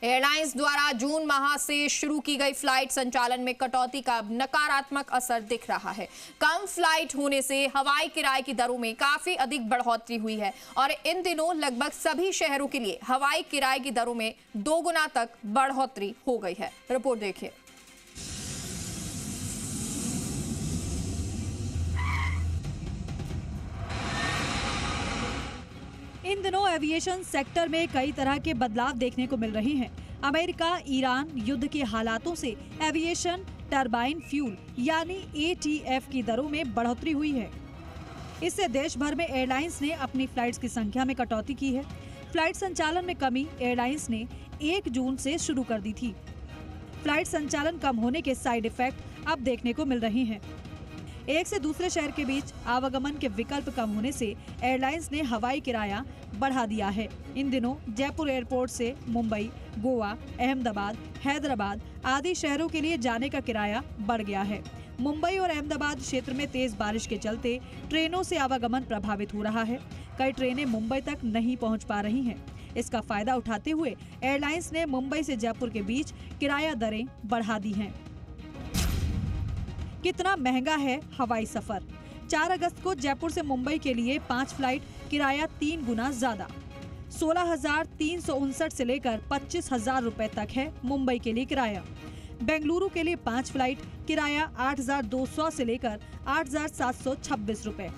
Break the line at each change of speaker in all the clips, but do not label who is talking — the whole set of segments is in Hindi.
एयरलाइंस द्वारा जून माह से शुरू की गई फ्लाइट संचालन में कटौती का नकारात्मक असर दिख रहा है। कम फ्लाइट होने से हवाई किराए की दरों में काफी अधिक बढ़ोतरी हुई है और इन दिनों लगभग सभी शहरों के लिए हवाई किराए की दरों में 2 गुना तक बढ़ोतरी हो गई है। रिपोर्ट देखिए।
इन दिनों एविएशन सेक्टर में कई तरह के बदलाव देखने को मिल रहे हैं। अमेरिका ईरान युद्ध के हालातों से एविएशन टरबाइन फ्यूल यानी ATF की दरों में बढ़ोतरी हुई है। इससे देश भर में एयरलाइंस ने अपनी फ्लाइट्स की संख्या में कटौती की है। फ्लाइट संचालन में कमी एयरलाइंस ने 1 जून से शुरू कर दी थी। फ्लाइट संचालन कम होने के साइड इफेक्ट अब देखने को मिल रहे हैं। एक से दूसरे शहर के बीच आवागमन के विकल्प कम होने से एयरलाइंस ने हवाई किराया बढ़ा दिया है। इन दिनों जयपुर एयरपोर्ट से मुंबई, गोवा, अहमदाबाद, हैदराबाद आदि शहरों के लिए जाने का किराया बढ़ गया है। मुंबई और अहमदाबाद क्षेत्र में तेज बारिश के चलते ट्रेनों से आवागमन प्रभावित हो रहा है। कई ट्रेनें मुंबई तक नहीं पहुंच पा रही हैं। इसका फायदा उठाते हुए एयरलाइंस ने मुंबई से जयपुर के बीच किराया दरें बढ़ा दी हैं। कितना महंगा है हवाई सफर? 4 अगस्त को जयपुर से मुंबई के लिए 5 फ्लाइट किराया 3 गुना ज्यादा 16,359 से लेकर 25,000 रुपए तक है मुंबई के लिए किराया। बेंगलुरु के लिए 5 फ्लाइट किराया 8,200 से लेकर 8,726 रुपए।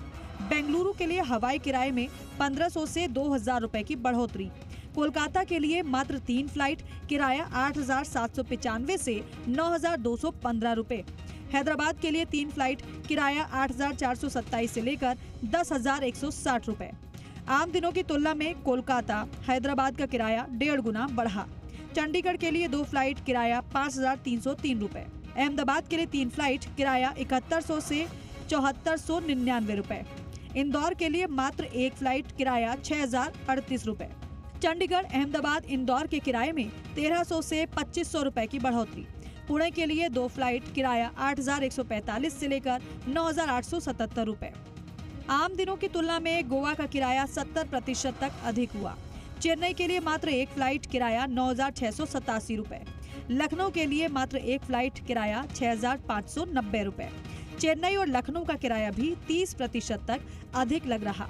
बेंगलुरु के लिए हवाई किराए में 1,500 से 2,000 रुपए की बढ़ोतरी। कोलकाता के लिए मात्र 3 फ्लाइट किराया 8,795 से 9,215 रुपए। हैदराबाद के लिए 3 फ्लाइट किराया 8,427 से लेकर 10,160 रुपए। आम दिनों की तुलना में कोलकाता हैदराबाद का किराया 1.5 गुना बढ़ा। चंडीगढ़ के लिए 2 फ्लाइट किराया 5,303 रुपए। अहमदाबाद के लिए 3 फ्लाइट किराया 7,100 से 7,499 रुपए। इंदौर के लिए मात्र 1 फ्लाइट किराया 6,038 रुपए। चंडीगढ़ अहमदाबाद इंदौर के किराए में 1,300 से 2,500 रुपए की बढ़ोतरी। पुणे के लिए 2 फ्लाइट किराया 8,145 से लेकर 9,877 रुपए। आम दिनों की तुलना में गोवा का किराया 70% तक अधिक हुआ। चेन्नई के लिए मात्र 1 फ्लाइट किराया 9,687 रुपए। लखनऊ के लिए मात्र 1 फ्लाइट किराया 6,590 रुपए। चेन्नई और लखनऊ का किराया भी 30% तक अधिक लग रहा।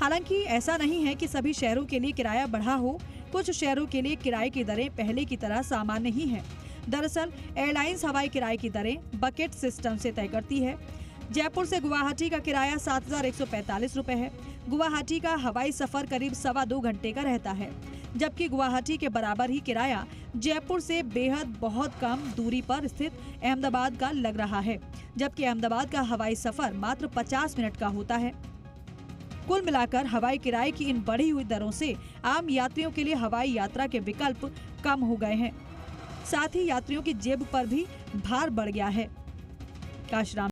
हालांकि ऐसा नहीं है कि सभी शहरों के लिए किराया बढ़ा हो। कुछ शहरों के लिए किराए की दरें पहले की तरह सामान्य ही हैं। दरअसल एयरलाइंस हवाई किराए की दरें बकेट सिस्टम से तय करती है। जयपुर से गुवाहाटी का किराया 7,145 रुपए है। गुवाहाटी का हवाई सफर करीब 2.25 घंटे का रहता है, जबकि गुवाहाटी के बराबर ही किराया जयपुर से बेहद बहुत कम दूरी पर स्थित अहमदाबाद का लग रहा है, जबकि अहमदाबाद का हवाई सफर मात्र 50 मिनट का होता है। कुल मिलाकर हवाई किराए की इन बढ़ी हुई दरों से आम यात्रियों के लिए हवाई यात्रा के विकल्प कम हो गए हैं। साथ ही यात्रियों की जेब पर भी भार बढ़ गया है। काशराम